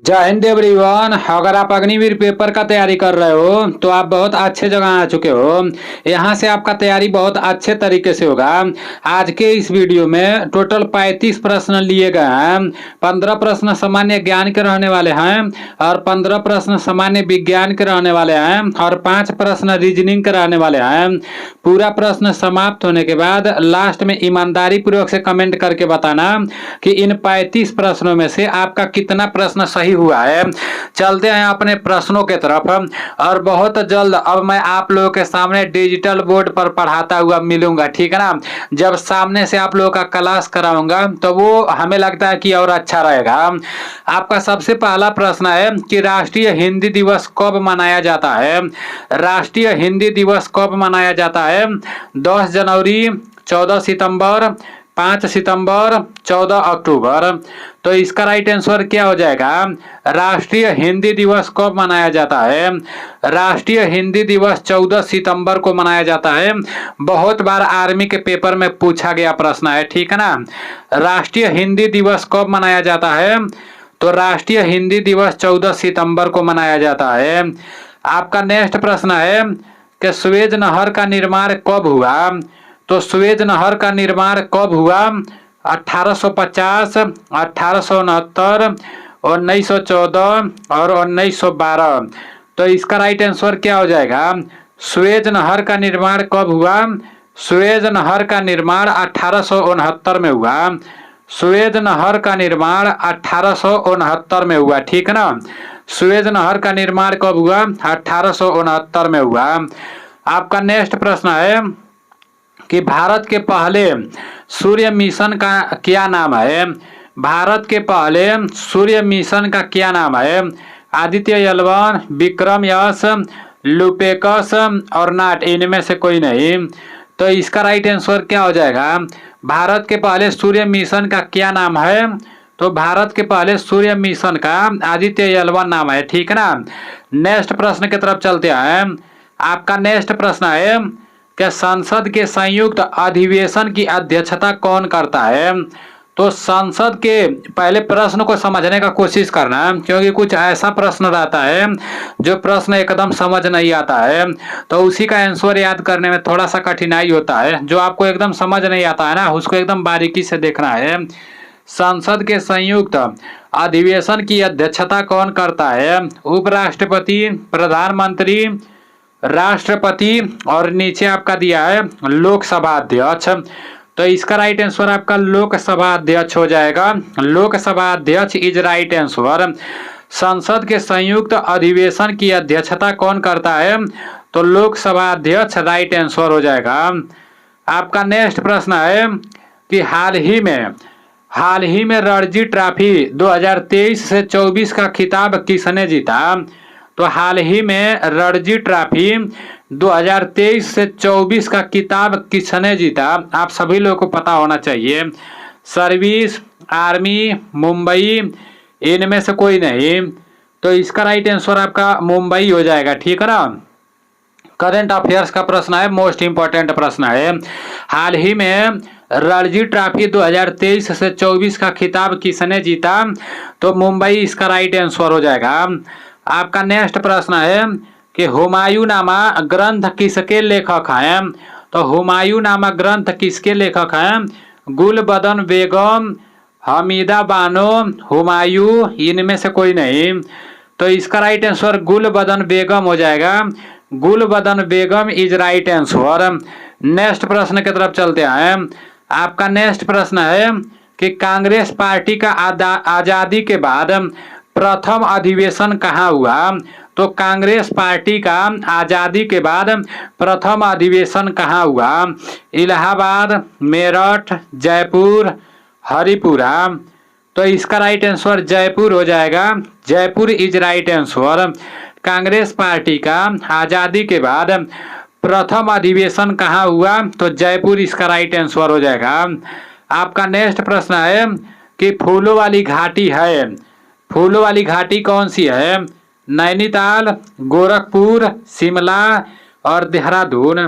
जय हिंद एवरीवन। अगर आप अग्निवीर पेपर का तैयारी कर रहे हो तो आप बहुत अच्छे जगह आ चुके हो। यहाँ से आपका तैयारी बहुत अच्छे तरीके से होगा। आज के इस वीडियो में टोटल 35 प्रश्न लिए गए हैं। 15 प्रश्न सामान्य ज्ञान के रहने वाले हैं और 15 प्रश्न सामान्य विज्ञान के रहने वाले हैं और 5 प्रश्न रीजनिंग के रहने वाले हैं। पूरा प्रश्न समाप्त होने के बाद लास्ट में ईमानदारी पूर्वक से कमेंट करके बताना कि इन 35 प्रश्नों में से आपका कितना प्रश्न सही हुआ है। चलते हैं अपने प्रश्नों के तरफ और बहुत जल्द अब मैं आप लोगों के सामने डिजिटल बोर्ड पर पढ़ाता हुआ मिलूंगा, ठीक है ना। जब सामने से आप लोगों का क्लास कराऊंगा तो वो हमें लगता है कि और अच्छा रहेगा। आपका सबसे पहला प्रश्न है कि राष्ट्रीय हिंदी दिवस कब मनाया जाता है। राष्ट्रीय हिंदी दिवस कब मनाया जाता है? 10 जनवरी, 14 सितंबर, 5 सितंबर, 14 अक्टूबर। तो इसका राइट आंसर क्या हो जाएगा? राष्ट्रीय हिंदी दिवस कब मनाया जाता है? राष्ट्रीय हिंदी दिवस 14 सितंबर को मनाया जाता है। बहुत बार आर्मी के पेपर में पूछा गया प्रश्न है, ठीक है ना। राष्ट्रीय हिंदी दिवस कब मनाया जाता है? तो राष्ट्रीय हिंदी दिवस 14 सितंबर को मनाया जाता है। आपका नेक्स्ट प्रश्न है कि सुएज नहर का निर्माण कब हुआ। तो सुएज नहर का निर्माण कब हुआ? 1850, 1869, 1914 और 1912। तो इसका राइट आंसर क्या हो जाएगा? सुएज नहर का निर्माण कब हुआ? सुएज नहर का निर्माण 1869 में हुआ। सुएज नहर का निर्माण 1869 में हुआ, ठीक है ना। सुएज नहर का निर्माण कब हुआ? 1869 में हुआ। आपका नेक्स्ट प्रश्न है कि भारत के पहले सूर्य मिशन का क्या नाम है। भारत के पहले सूर्य मिशन का क्या नाम है? आदित्य एल1, विक्रम यस, लुपेकस और नाट, इनमें से कोई नहीं। तो इसका राइट आंसर क्या हो जाएगा? भारत के पहले सूर्य मिशन का क्या नाम है? तो भारत के पहले सूर्य मिशन का आदित्य एल1 नाम है, ठीक है ना। नेक्स्ट प्रश्न की तरफ चलते हैं। आपका नेक्स्ट प्रश्न है कि संसद के संयुक्त अधिवेशन की अध्यक्षता कौन करता है। तो संसद के पहले प्रश्न को समझने का कोशिश करना, क्योंकि कुछ ऐसा प्रश्न रहता है जो प्रश्न एकदम समझ नहीं आता है, तो उसी का आंसर याद करने में थोड़ा सा कठिनाई होता है। जो आपको एकदम समझ नहीं आता है ना, उसको एकदम बारीकी से देखना है। संसद के संयुक्त अधिवेशन की अध्यक्षता कौन करता है? उपराष्ट्रपति, प्रधानमंत्री, राष्ट्रपति और नीचे आपका दिया है लोकसभा अध्यक्ष। तो इसका राइट आंसर आपका लोकसभा अध्यक्ष हो जाएगा। लोकसभा अध्यक्ष इज राइट आंसर। संसद के संयुक्त अधिवेशन की अध्यक्षता कौन करता है? तो लोकसभा अध्यक्ष राइट आंसर हो जाएगा। आपका नेक्स्ट प्रश्न है कि हाल ही में रणजी ट्रॉफी 2023 से 24 का खिताब किसने जीता। तो हाल ही में रणजी ट्रॉफी 2023 से 24 का खिताब किसने जीता? आप सभी लोगों को पता होना चाहिए। सर्विस, आर्मी, मुंबई, इनमें से कोई नहीं। तो इसका राइट आंसर आपका मुंबई हो जाएगा, ठीक है ना। करंट अफेयर्स का प्रश्न है, मोस्ट इंपॉर्टेंट प्रश्न है। हाल ही में रणजी ट्रॉफी 2023 से 24 का खिताब किसने जीता? तो मुंबई इसका राइट आंसर हो जाएगा। आपका नेक्स्ट प्रश्न है कि हुमायूंनामा ग्रंथ किसके लेखक हैं। तो हुमायूंनामा ग्रंथ किसके लेखक हैं? गुलबदन बेगम, हमीदा बानो, हुमायूं, इनमें से कोई नहीं। तो इसका राइट आंसर गुलबदन बेगम हो जाएगा। गुलबदन बेगम इज राइट आंसर। नेक्स्ट प्रश्न की तरफ चलते हैं। आपका नेक्स्ट प्रश्न है कि कांग्रेस पार्टी का आजादी के बाद प्रथम अधिवेशन कहाँ हुआ। तो कांग्रेस पार्टी का आजादी के बाद प्रथम अधिवेशन कहाँ हुआ? इलाहाबाद, मेरठ, जयपुर, हरिपुरा। तो इसका राइट आंसर जयपुर हो जाएगा। Jaipur is right answer. Congress party का आजादी के बाद प्रथम अधिवेशन कहाँ हुआ? तो जयपुर इसका राइट आंसर हो जाएगा। आपका नेक्स्ट प्रश्न है कि फूलों वाली घाटी है, फूलों वाली घाटी कौन सी है? नैनीताल, गोरखपुर, शिमला और देहरादून।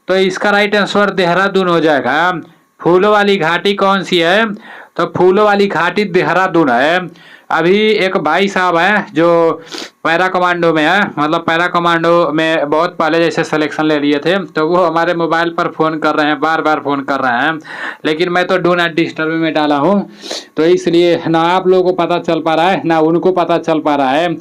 तो इसका राइट आंसर देहरादून हो जाएगा। फूलों वाली घाटी कौन सी है? तो फूलों वाली घाटी देहरादून है। अभी एक भाई साहब हैं जो पैरा कमांडो में है, मतलब पैरा कमांडो में बहुत पहले जैसे सिलेक्शन ले लिए थे, तो वो हमारे मोबाइल पर फ़ोन कर रहे हैं, बार बार फ़ोन कर रहे हैं, लेकिन मैं तो डू नॉट डिस्टर्ब में डाला हूँ, तो इसलिए ना आप लोगों को पता चल पा रहा है ना उनको पता चल पा रहा है।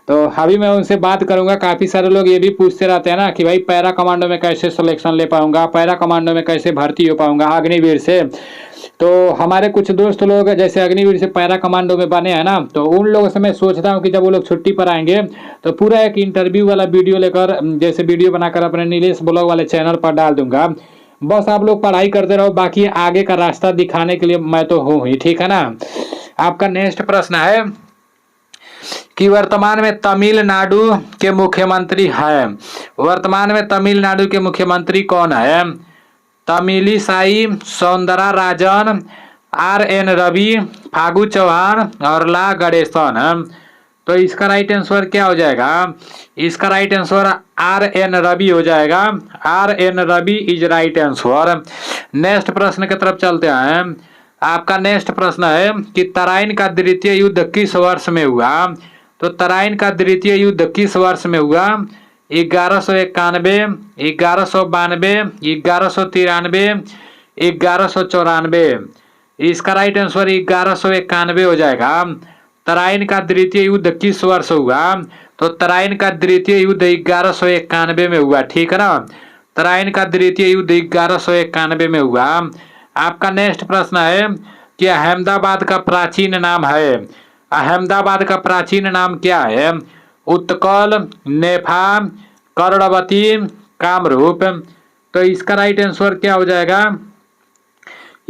तो अभी मैं उनसे बात करूंगा। काफ़ी सारे लोग ये भी पूछते रहते हैं ना कि भाई पैरा कमांडो में कैसे सिलेक्शन ले पाऊंगा, पैरा कमांडो में कैसे भर्ती हो पाऊंगा अग्निवीर से। तो हमारे कुछ दोस्त लोग जैसे अग्निवीर से पैरा कमांडो में बने हैं ना, तो उन लोगों से मैं सोचता हूँ कि जब वो लोग छुट्टी पर आएंगे तो पूरा एक इंटरव्यू वाला वीडियो लेकर, जैसे वीडियो बनाकर अपने नीलेश ब्लॉग वाले चैनल पर डाल दूंगा। बस आप लोग पढ़ाई करते रहो, बाकी आगे का रास्ता दिखाने के लिए मैं तो हूँ ही, ठीक है ना। आपका नेक्स्ट प्रश्न है कि वर्तमान में तमिलनाडु के मुख्यमंत्री है, वर्तमान में तमिलनाडु के मुख्यमंत्री कौन है? तमिलिसाई सौंदरराजन, आर.एन. रवि, फागू चौहान और ला गणेशन। तो इसका राइट आंसर क्या हो जाएगा? इसका राइट आंसर आर.एन. रवि हो जाएगा। R N. Ravi is right answer. Next प्रश्न की तरफ चलते हैं। आपका नेक्स्ट प्रश्न है कि तराइन का द्वितीय युद्ध किस वर्ष में हुआ? तो तराइन का द्वितीय युद्ध किस वर्ष में हुआ? 1191, 1192, 1193, 1194। इसका राइट आंसर 1191 हो जाएगा। तराइन का द्वितीय युद्ध किस वर्ष हुआ? तो तराइन का द्वितीय युद्ध 1191 में हुआ, ठीक है ना। तराइन का द्वितीय युद्ध 1191 में हुआ। आपका नेक्स्ट प्रश्न है कि अहमदाबाद का प्राचीन नाम है, अहमदाबाद का प्राचीन नाम क्या है? उत्कल, नेफा, कर्णवती, कामरूप। तो इसका राइट आंसर क्या हो जाएगा?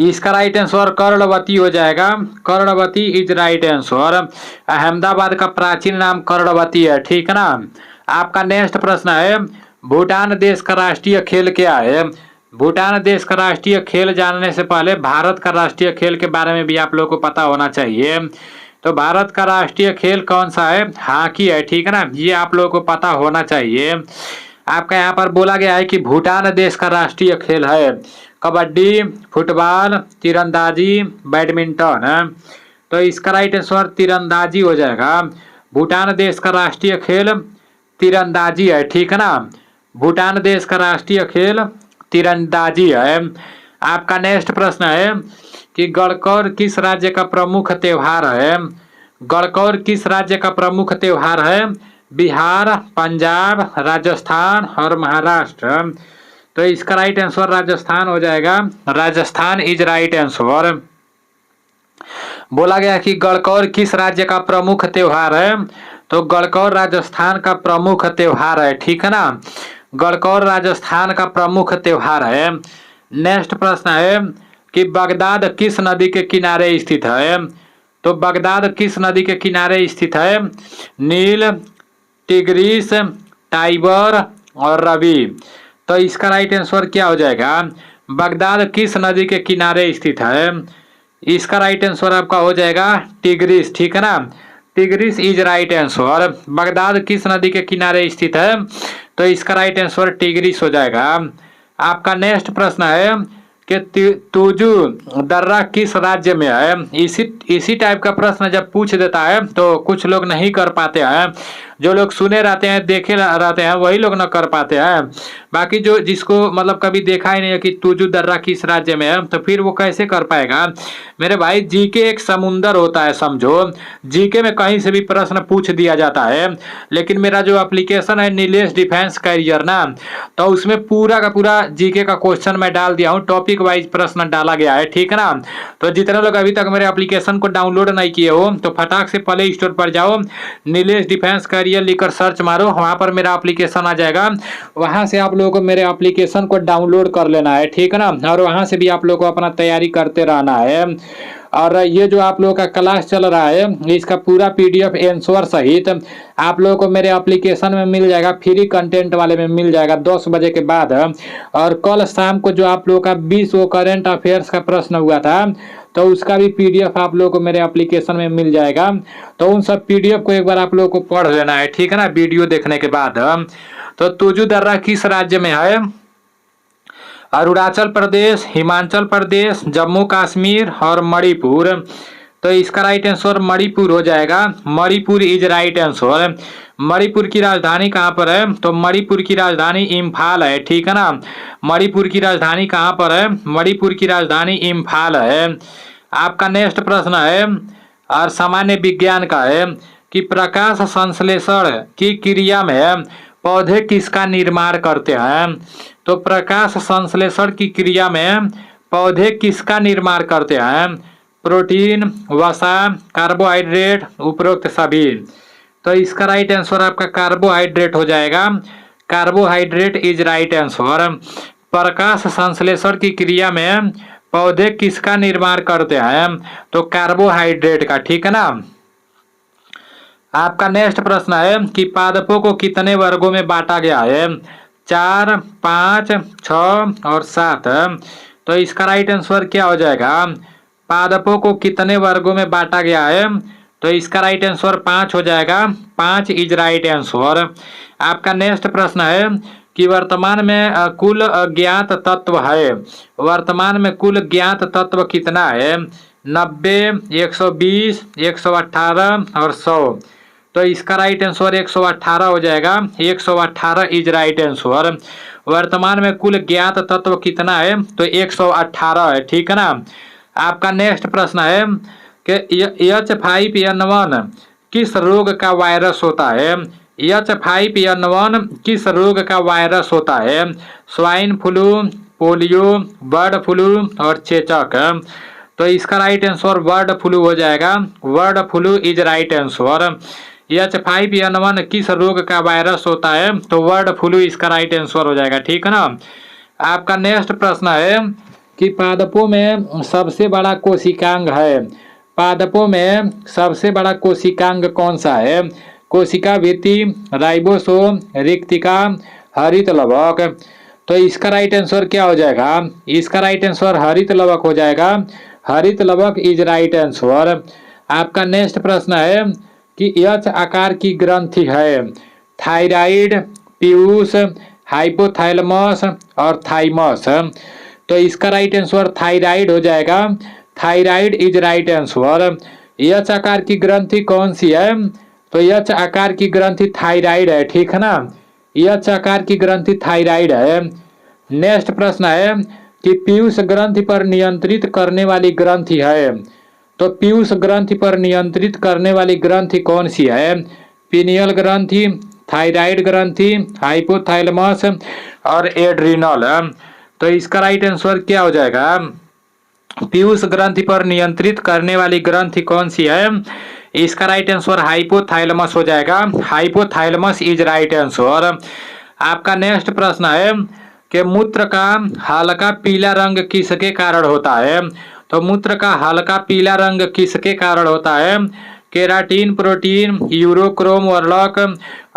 इसका राइट आंसर कर्णवती हो जाएगा। Karnavati is right answer. Ahmedabad का प्राचीन नाम कर्णवती है, ठीक है ना। आपका नेक्स्ट प्रश्न है भूटान देश का राष्ट्रीय खेल क्या है? भूटान देश का राष्ट्रीय खेल जानने से पहले भारत का राष्ट्रीय खेल के बारे में भी आप लोगों को पता होना चाहिए। तो भारत का राष्ट्रीय खेल कौन सा है? हॉकी है, ठीक है ना। ये आप लोगों को पता होना चाहिए। आपका यहाँ पर बोला गया है कि भूटान देश का राष्ट्रीय खेल है कबड्डी, फुटबॉल, तीरंदाजी, बैडमिंटन। तो इसका राइट आंसर तीरंदाजी हो जाएगा। भूटान देश का राष्ट्रीय खेल तीरंदाजी है, ठीक है ना। भूटान देश का राष्ट्रीय खेल तीरंदाजी है। आपका नेक्स्ट प्रश्न है कि गणकौर किस राज्य का प्रमुख त्योहार है? गणकौर किस राज्य का प्रमुख त्योहार है? बिहार, पंजाब, राजस्थान और महाराष्ट्र। तो इसका राइट आंसर राजस्थान हो जाएगा। Rajasthan is right answer. बोला गया कि गणकौर किस राज्य का प्रमुख त्योहार है? तो गणकौर राजस्थान का प्रमुख त्योहार है, ठीक है ना। गणकौर राजस्थान का प्रमुख त्योहार है। नेक्स्ट प्रश्न है कि बगदाद किस नदी के किनारे स्थित है? तो बगदाद किस नदी के किनारे स्थित है? नील, टिग्रिस, टाइबर और रवि। तो इसका राइट आंसर क्या हो जाएगा? बगदाद किस नदी के किनारे स्थित है? इसका राइट आंसर आपका हो जाएगा टिग्रिस, ठीक है ना। Tigris is right answer. Baghdad किस नदी के किनारे स्थित है? तो इसका राइट आंसर टिग्रिस हो जाएगा। आपका नेक्स्ट प्रश्न है कि तुजु दर्रा किस राज्य में है? इसी टाइप का प्रश्न जब पूछ देता है तो कुछ लोग नहीं कर पाते हैं। जो लोग सुने रहते हैं, देखे रहते हैं, वही लोग न कर पाते हैं। बाकी जो जिसको मतलब कभी देखा ही नहीं है कि तुजु दर्रा किस राज्य में है, तो फिर वो कैसे कर पाएगा? मेरे भाई जीके एक समुंदर होता है, समझो। जीके में कहीं से भी प्रश्न पूछ दिया जाता है, लेकिन मेरा जो एप्लीकेशन है नीलेश डिफेंस कैरियर ना, तो उसमें पूरा का पूरा जीके का क्वेश्चन मैं डाल दिया हूँ। टॉपिक वाइज प्रश्न डाला गया है, ठीक है ना। तो जितने लोग अभी तक मेरे एप्लीकेशन को डाउनलोड नहीं किए हो तो फटाक से प्ले स्टोर पर जाओ, नीलेश डिफेंस कैरियर लिखकर सर्च मारो, वहां पर मेरा एप्लीकेशन आ जाएगा। वहां से आप लोगों को मेरे एप्लीकेशन को डाउनलोड कर लेना है, ठीक है ना। और वहां से भी आप लोगों को अपना तैयारी करते रहना है। और ये जो आप लोगों का क्लास चल रहा है, इसका पूरा पीडीएफ आंसर सहित आप लोगों को मेरे एप्लीकेशन में मिल जाएगा, फ्री कंटेंट वाले में मिल जाएगा 10 बजे के बाद। और कल शाम को जो आप लोगों का 20 करंट अफेयर्स का प्रश्न हुआ था, तो उसका भी पीडीएफ आप लोगों को मेरे एप्लीकेशन में मिल जाएगा। तो उन सब पीडीएफ को एक बार आप लोगों को पढ़ लेना है, ठीक है ना, वीडियो देखने के बाद। तो तुजु दर्रा किस राज्य में है? अरुणाचल प्रदेश, हिमाचल प्रदेश, जम्मू कश्मीर और मणिपुर। तो इसका राइट आंसर मणिपुर हो जाएगा। Manipur is right answer. Manipur की राजधानी कहाँ पर है? तो मणिपुर की राजधानी इम्फाल है, ठीक है ना। मणिपुर की राजधानी कहाँ पर है? मणिपुर की राजधानी इम्फाल है। आपका नेक्स्ट प्रश्न है और सामान्य विज्ञान का है कि प्रकाश संश्लेषण की क्रिया में पौधे किसका निर्माण करते हैं? तो प्रकाश संश्लेषण की क्रिया में पौधे किसका निर्माण करते हैं? प्रोटीन, वसा, कार्बोहाइड्रेट, उपरोक्त सभी। तो इसका राइट आंसर आपका कार्बोहाइड्रेट हो जाएगा। Carbohydrate is right answer. प्रकाश संश्लेषण की क्रिया में पौधे किसका निर्माण करते हैं? तो कार्बोहाइड्रेट का, ठीक है ना। आपका नेक्स्ट प्रश्न है कि पादपों को कितने वर्गों में बांटा गया है? 4, 5, 6 और 7। तो इसका राइट आंसर क्या हो जाएगा? पादपों को कितने वर्गों में बांटा गया है? तो इसका राइट आंसर 5 हो जाएगा। 5 इज राइट आंसर। आपका नेक्स्ट प्रश्न है कि वर्तमान में कुल ज्ञात तत्व है। वर्तमान में कुल ज्ञात तत्व कितना है? 90, 120, 118 और 100। तो इसका राइट आंसर 118 हो जाएगा। 118 इज राइट आंसर। वर्तमान में कुल ज्ञात तत्व कितना है? तो 118 है, ठीक है ना। आपका नेक्स्ट प्रश्न है कि H5N1 किस रोग का वायरस होता है? H5N1 किस रोग का वायरस होता है? Swine flu, polio, bird flu और चेचक। तो इसका राइट आंसर बर्ड फ्लू हो जाएगा। Bird flu is right answer. H5N1 किस रोग का वायरस होता है? तो बर्ड फ्लू इसका राइट आंसर हो जाएगा, ठीक है ना। आपका नेक्स्ट प्रश्न है कि पादपों में सबसे बड़ा कोशिकांग है। पादपों में सबसे बड़ा कोशिकांग कौन सा है? कोशिका भित्ति, राइबोसोम, रिक्तिका, हरित लवक। तो इसका राइट आंसर क्या हो जाएगा? इसका राइट आंसर हरित लवक हो जाएगा। हरित लवक इज राइट आंसर। आपका नेक्स्ट प्रश्न है कि H आकार की ग्रंथि है। थायराइड, पीयूष, हाइपोथैलेमस और थाइमस। तो इसका राइट आंसर थायराइड हो जाएगा। Thyroid is right answer. H आकार की ग्रंथि कौन सी है? तो H आकार की ग्रंथि थायराइड है, ठीक है ना। H आकार की ग्रंथि थायराइड है। नेक्स्ट प्रश्न है कि पीयूष ग्रंथि पर नियंत्रित करने वाली ग्रंथि है। तो पीयूष ग्रंथि पर नियंत्रित करने वाली ग्रंथि कौन सी है? पीनियल ग्रंथि, थायराइड ग्रंथि, हाइपोथैलेमस और एड्रिनल। तो इसका राइट आंसर क्या हो जाएगा? पीयूष ग्रंथि पर नियंत्रित करने वाली ग्रंथि कौन सी है? इसका राइट आंसर हाइपोथैलेमस हो जाएगा। Hypothalamus is right answer. आपका नेक्स्ट प्रश्न है कि मूत्र का हल्का पीला रंग किसके कारण होता है? तो मूत्र का हल्का पीला रंग किसके कारण होता है? केराटिन प्रोटीन, यूरोक्रोम वर्णक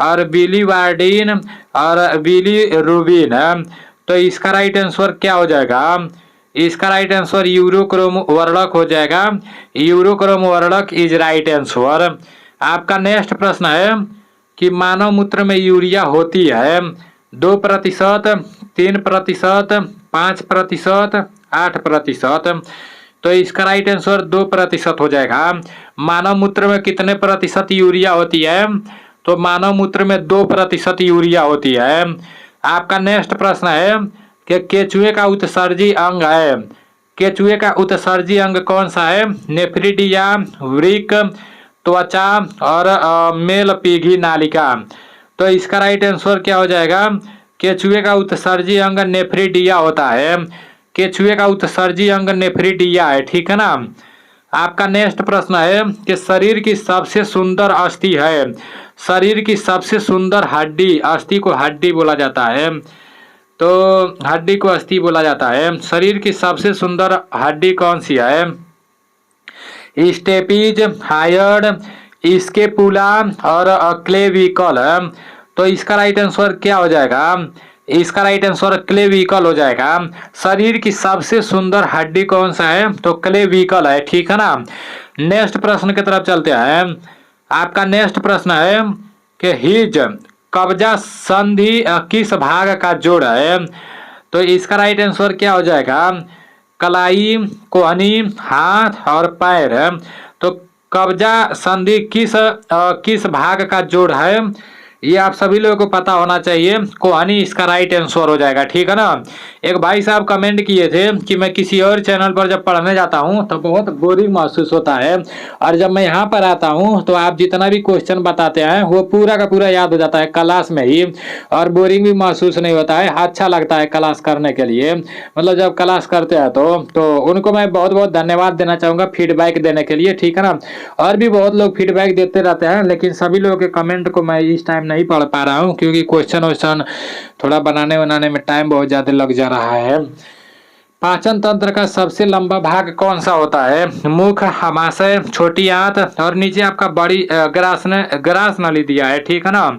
और बिलीवार्डिन और बिलीरुबिन। तो इसका राइट आंसर क्या हो जाएगा? इसका राइट आंसर यूरोक्रोम वर्णक हो जाएगा। यूरोक्रोम वर्णक इज राइट आंसर। आपका नेक्स्ट प्रश्न है कि मानव मूत्र में यूरिया होती है 2%, 3%, 5%, 8%। तो इसका राइट आंसर 2% हो जाएगा। मानव मूत्र में कितने प्रतिशत यूरिया होती है? तो मानव मूत्र में 2% यूरिया होती है। आपका नेक्स्ट प्रश्न है कि केचुए का उत्सर्जी अंग है। केचुए का उत्सर्जी अंग कौन सा है? नेफ्रिडिया, वृक्क, त्वचा और मेलपीघी नालिका। तो इसका राइट आंसर क्या हो जाएगा? केचुए का उत्सर्जी अंग नेफ्रिडिया होता है। केचुए का उत्सर्जी अंग नेफ्रिडिया है, ठीक है ना। आपका नेक्स्ट प्रश्न है कि शरीर की सबसे सुंदर अस्थि है। शरीर की सबसे सुंदर हड्डी, अस्थि को हड्डी बोला जाता है, तो हड्डी को अस्थि बोला जाता है। शरीर की सबसे सुंदर हड्डी कौन सी है? स्टेपीज, हायर्ड, स्केपुला और क्लेविकल। तो इसका राइट आंसर क्या हो जाएगा? इसका राइट आंसर क्लेविकल हो जाएगा। शरीर की सबसे सुंदर हड्डी कौन सा है? तो क्लेविकल है, ठीक है ना। नेक्स्ट प्रश्न की तरफ चलते हैं। आपका नेक्स्ट प्रश्न है कि हिज कब्जा संधि किस भाग का जोड़ है? तो इसका राइट आंसर क्या हो जाएगा? कलाई, कोहनी, हाथ और पैर। तो कब्जा संधि किस भाग का जोड़ है, ये आप सभी लोगों को पता होना चाहिए। कोहनी इसका राइट आंसर हो जाएगा, ठीक है ना। एक भाई साहब कमेंट किए थे कि मैं किसी और चैनल पर जब पढ़ने जाता हूं तो बहुत बोरिंग महसूस होता है, और जब मैं यहाँ पर आता हूं तो आप जितना भी क्वेश्चन बताते हैं वो पूरा का पूरा याद हो जाता है क्लास में ही, और बोरिंग भी महसूस नहीं होता है, अच्छा लगता है क्लास करने के लिए। मतलब जब क्लास करते हैं तो उनको मैं बहुत बहुत धन्यवाद देना चाहूँगा फीडबैक देने के लिए, ठीक है ना। और भी बहुत लोग फीडबैक देते रहते हैं, लेकिन सभी लोगों के कमेंट को मैं इस टाइम नहीं पढ़ पा रहा हूँ, क्योंकि क्वेश्चन वोश्चन थोड़ा बनाने में टाइम बहुत ज़्यादा लग जा रहा है। पाचन तंत्र का सबसे लंबा भाग कौन सा होता है? मुख, आमाशय, छोटी आंत, और नीचे आपका बड़ी ग्रास नली दिया है, ठीक है ना।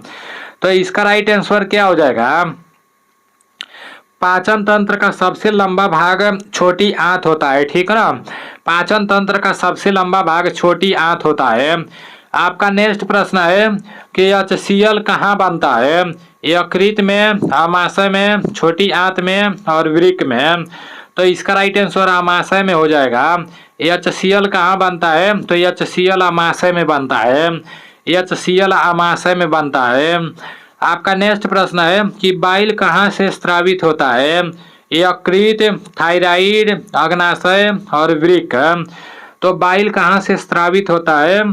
तो इसका राइट आंसर क्या हो जाएगा? पाचन तंत्र का सबसे लंबा भाग छोटी आंत होता है, ठीक है ना। पाचन तंत्र का सबसे लंबा भाग छोटी आंत होता है। आपका नेक्स्ट प्रश्न है कि HCl कहाँ बनता है? यकृत में, आमाशय में, छोटी आंत में और वृक्क में। तो इसका राइट आंसर आमाशय में हो जाएगा। HCl कहाँ बनता है? तो HCl आमाशय में बनता है। HCl आमाशय में बनता है। आपका नेक्स्ट प्रश्न है कि बाइल कहाँ से स्रावित होता है? यकृत, थायराइड, अग्नाशय और वृक्क। तो बाइल कहाँ से स्रावित होता है?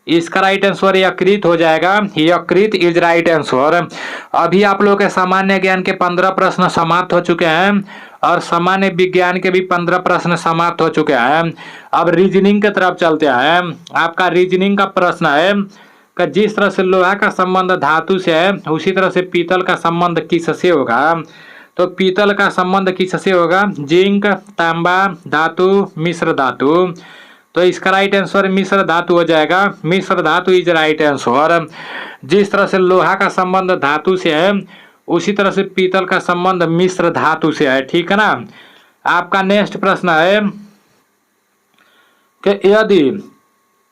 इसका राइट आंसर यकृत हो जाएगा। यकृत इज राइट आंसर। अभी आप लोगों के सामान्य ज्ञान के 15 प्रश्न समाप्त हो चुके हैं, और सामान्य विज्ञान के भी 15 प्रश्न समाप्त हो चुके हैं। अब रीजनिंग की तरफ चलते हैं। आपका रीजनिंग का प्रश्न है कि जिस तरह से लोहा का संबंध धातु से है, उसी तरह से पीतल का संबंध किससे होगा? तो पीतल का संबंध किससे होगा? जिंक, तांबा, धातु, मिश्र धातु। तो इसका राइट आंसर मिश्र धातु हो जाएगा। मिश्र धातु इज राइट आंसर। जिस तरह से लोहा का संबंध धातु से है, उसी तरह से पीतल का संबंध मिश्र धातु से है, ठीक है ना। आपका नेक्स्ट प्रश्न है कि यदि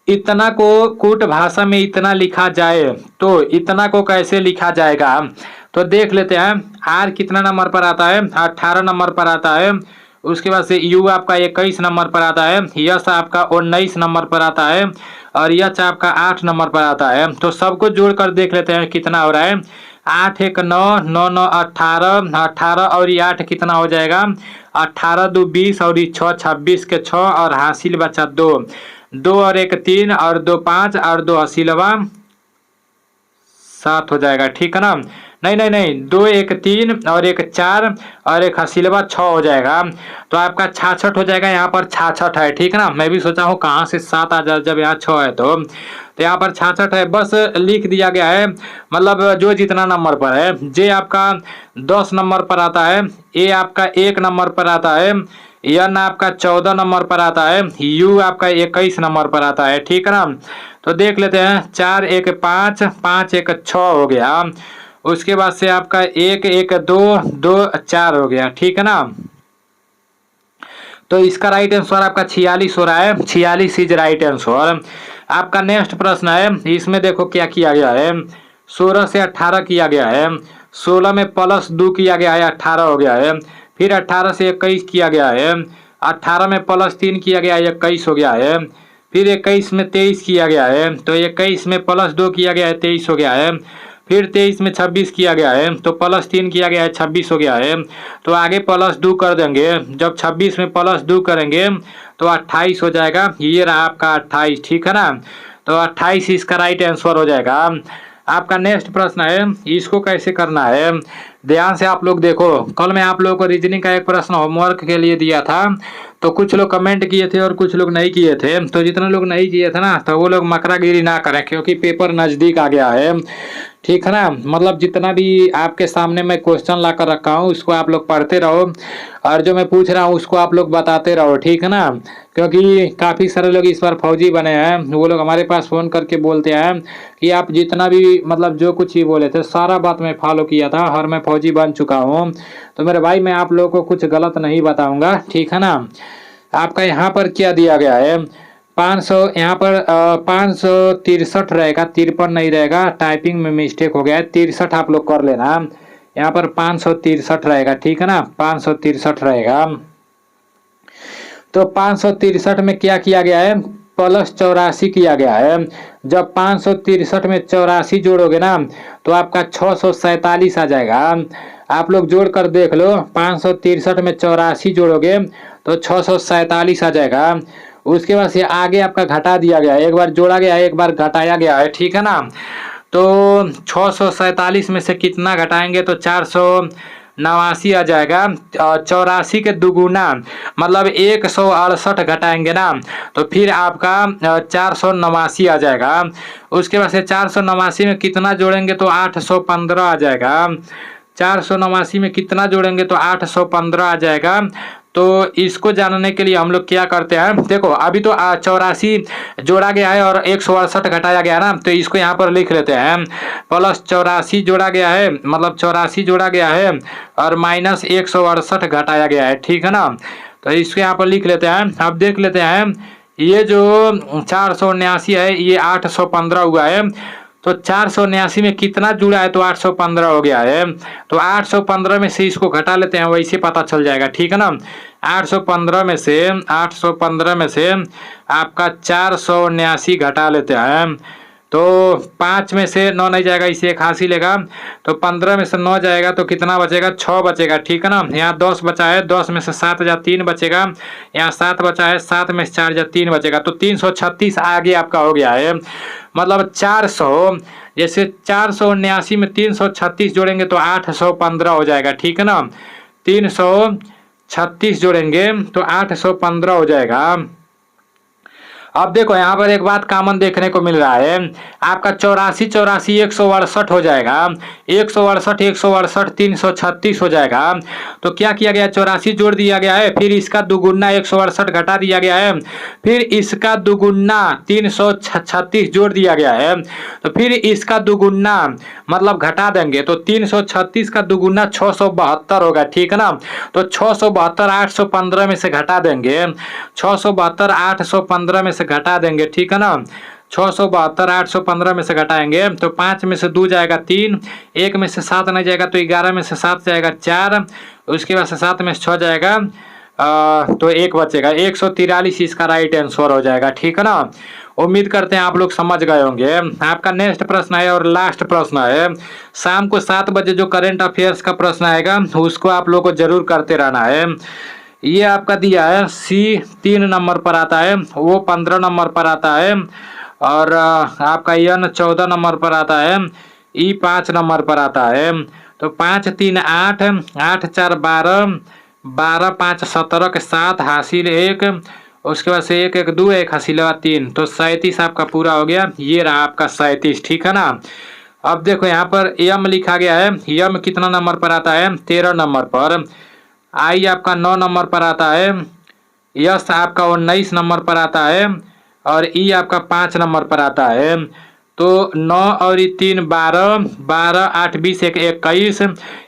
इतना को कूट भाषा में इतना लिखा जाए तो इतना को कैसे लिखा जाएगा? तो देख लेते हैं। आर कितना नंबर पर आता है? 18 नंबर पर आता है। उसके बाद से यू आपका 21 नंबर पर आता है। यस आपका 19 नंबर पर आता है, और यच आपका 8 नंबर पर आता है। तो सबको जोड़कर देख लेते हैं कितना हो रहा है। 8 1 9, 9 9 18, 18 और ये 8 कितना हो जाएगा? 18 2 20 और ये 6 26 के 6, और हासिल बचा 2, 2 और 1 3 और 2 5 और 2 हासिलवा 7 हो जाएगा, ठीक है ना। नहीं नहीं नहीं, 2 1 3 और 1 4 और 1 हासिलवा 6 हो जाएगा। तो आपका 66 हो जाएगा। यहाँ पर 66 है, ठीक है ना। मैं भी सोचा हूँ कहाँ से 7 आ जाए जब यहाँ 6 है। तो यहाँ पर 66 है, बस लिख दिया गया है। मतलब जो जितना नंबर पर है। जे आपका 10 नंबर पर आता है, ए आपका 1 नंबर पर आता है, एन आपका 14 नंबर पर आता है, यू आपका 21 नंबर पर आता है, ठीक है ना। तो देख लेते हैं। 4 1 5, 5 1 6 हो गया। उसके बाद से आपका 1 1 2 2 4 हो गया, ठीक है ना। तो इसका राइट आंसर आपका 46 हो रहा है। 46 इज राइट आंसर। आपका नेक्स्ट प्रश्न है, इसमें देखो क्या किया गया है। 16 से 18 किया गया है। 16 में +2 किया गया है, 18 हो गया है। फिर 18 से 21 किया गया है। 18 में +3 किया गया है, 21 हो गया है। फिर 21 में 23 किया गया है, तो 21 में +2 किया गया है, 23 हो गया है। फिर 23 में 26 किया गया है, तो +3 किया गया है, 26 हो गया है। तो आगे +2 कर देंगे। जब 26 में +2 करेंगे तो 28 हो जाएगा। ये रहा आपका 28, ठीक है ना। तो 28 इसका राइट आंसर हो जाएगा। आपका नेक्स्ट प्रश्न है, इसको कैसे करना है ध्यान से आप लोग देखो। कल मैं आप लोगों को रीजनिंग का एक प्रश्न होमवर्क के लिए दिया था, तो कुछ लोग कमेंट किए थे और कुछ लोग नहीं किए थे। तो जितने लोग नहीं किए थे ना, तो वो लोग मकरागिरी ना करें, क्योंकि पेपर नज़दीक आ गया है, ठीक है ना। मतलब जितना भी आपके सामने मैं क्वेश्चन ला कर रखा हूँ उसको आप लोग पढ़ते रहो, और जो मैं पूछ रहा हूँ उसको आप लोग बताते रहो, ठीक है ना। क्योंकि काफ़ी सारे लोग इस बार फौजी बने हैं। वो लोग हमारे पास फ़ोन करके बोलते हैं कि आप जितना भी मतलब जो कुछ ही बोले थे सारा बात मैं फॉलो किया था और मैं फौजी बन चुका हूँ। तो मेरे भाई मैं आप लोगों को कुछ गलत नहीं बताऊँगा, ठीक है ना। आपका यहाँ पर क्या दिया गया है? 500, यहाँ पर 563 रहेगा, 53 नहीं रहेगा। टाइपिंग में मिस्टेक हो गया है, 63 आप लोग कर लेना। यहाँ पर 563 रहेगा, ठीक है ना। 563 रहेगा। तो 563 में क्या किया गया है? प्लस 84 किया गया है। जब 563 में 84 जोड़ोगे ना तो आपका 647 आ जाएगा। आप लोग जोड़ कर देख लो, 563 में 84 जोड़ोगे तो 647 आ जाएगा। उसके बाद से आगे आपका घटा दिया गया है, एक बार जोड़ा गया है एक बार घटाया गया है, ठीक है ना। तो 647 में से कितना घटाएंगे तो 489 आ जाएगा। 84 के दुगुना मतलब 168 घटाएंगे ना तो फिर आपका 489 आ जाएगा। उसके बाद से 489 में कितना जोड़ेंगे तो 815 आ जाएगा। 489 में कितना जोड़ेंगे तो 815 आ जाएगा। तो इसको जानने के लिए हम लोग क्या करते हैं, देखो अभी तो 84 जोड़ा गया है और 168 घटाया गया ना, तो इसको यहाँ पर लिख लेते हैं। प्लस 84 जोड़ा गया है मतलब 84 जोड़ा गया है और माइनस 168 घटाया गया है, ठीक है ना। तो इसको यहाँ पर लिख लेते हैं। अब देख लेते हैं ये जो 479 है ये 815 हुआ है। तो 479 में कितना जुड़ा है तो 815 हो गया है। तो 815 में से इसको घटा लेते हैं, वैसे पता चल जाएगा, ठीक है ना। 815 में से आपका 479 घटा लेते हैं तो 5 में से 9 नहीं जाएगा, इसे 81 लेगा। तो 15 में से 9 जाएगा तो कितना बचेगा 6 बचेगा, ठीक है ना। यहाँ 10 बचा है, 10 में से 7 जा 3 बचेगा। यहाँ 7 बचा है, 7 में से 4 जा 3 बचेगा। तो 336 आगे आपका हो गया है। मतलब 400 जैसे 479 में 336 जोड़ेंगे तो 815 हो जाएगा, ठीक है ना। 336 जोड़ेंगे तो 815 हो जाएगा। अब देखो यहाँ पर एक बात कॉमन देखने को मिल रहा है, आपका 84 84 168 हो जाएगा। 168 168 336 हो जाएगा। तो क्या किया गया 84 जोड़ दिया गया है, फिर इसका दुगुना 168 घटा दिया गया है, फिर इसका दुगुना 336 जोड़ दिया गया है। तो फिर इसका दुगुना मतलब घटा देंगे तो 336 का दुगुना 672 होगा, ठीक है ना। तो 672 815 में से घटा देंगे, 672 815 में से घटा देंगे, ठीक है ना। 672 815 में से घटाएंगे तो 5 में से 2 जाएगा 3, 1 में से 7 नहीं जाएगा तो 11 में से 7 जाएगा 4, उसके बाद से 7 में से 6 जाएगा तो 1 बचेगा। 143 इसका राइट आंसर हो जाएगा, ठीक है ना। उम्मीद करते हैं आप लोग समझ गए होंगे। आपका नेक्स्ट प्रश्न है और लास्ट प्रश्न है, शाम को 7 बजे जो करंट अफेयर्स का प्रश्न आएगा उसको आप लोग को जरूर करते रहना है। ये आपका दिया है सी 3 नंबर पर आता है, वो 15 नंबर पर आता है और आपका एन 14 नंबर पर आता है, ई 5 नंबर पर आता है। तो 5 3 8 8 4 12 12 5 17 के 7 हासिल 1, उसके बाद से 1 1 2 1 हासिल 3, तो 37 आपका पूरा हो गया। ये रहा आपका 37, ठीक है ना। अब देखो यहाँ पर यम लिखा गया है, यम कितना नंबर पर आता है 13 नंबर पर, आई आपका 9 नंबर पर आता है, यस आपका 19 नंबर पर आता है और ई आपका 5 नंबर पर आता है। तो 9 और 3 12 12 8 20 1 21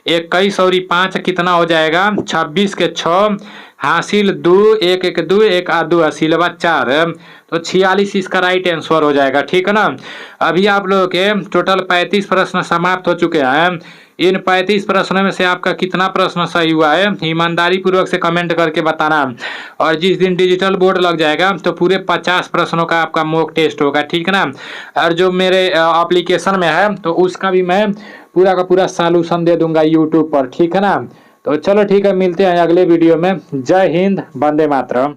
21 और 5 कितना हो जाएगा 26 के 6 हासिल 2 1 1 2 1 2 हासिल 4, तो 46 इसका राइट आंसर हो जाएगा, ठीक है ना। अभी आप लोगों के टोटल 35 प्रश्न समाप्त हो चुके हैं। इन 35 प्रश्नों में से आपका कितना प्रश्न सही हुआ है ईमानदारी पूर्वक से कमेंट करके बताना। और जिस दिन डिजिटल बोर्ड लग जाएगा तो पूरे 50 प्रश्नों का आपका मॉक टेस्ट होगा, ठीक है ना। और जो मेरे एप्लीकेशन में है तो उसका भी मैं पूरा का पूरा सॉल्यूशन दे दूंगा यूट्यूब पर, ठीक है ना। तो चलो ठीक है, मिलते हैं अगले वीडियो में। जय हिंद, वंदे मातरम।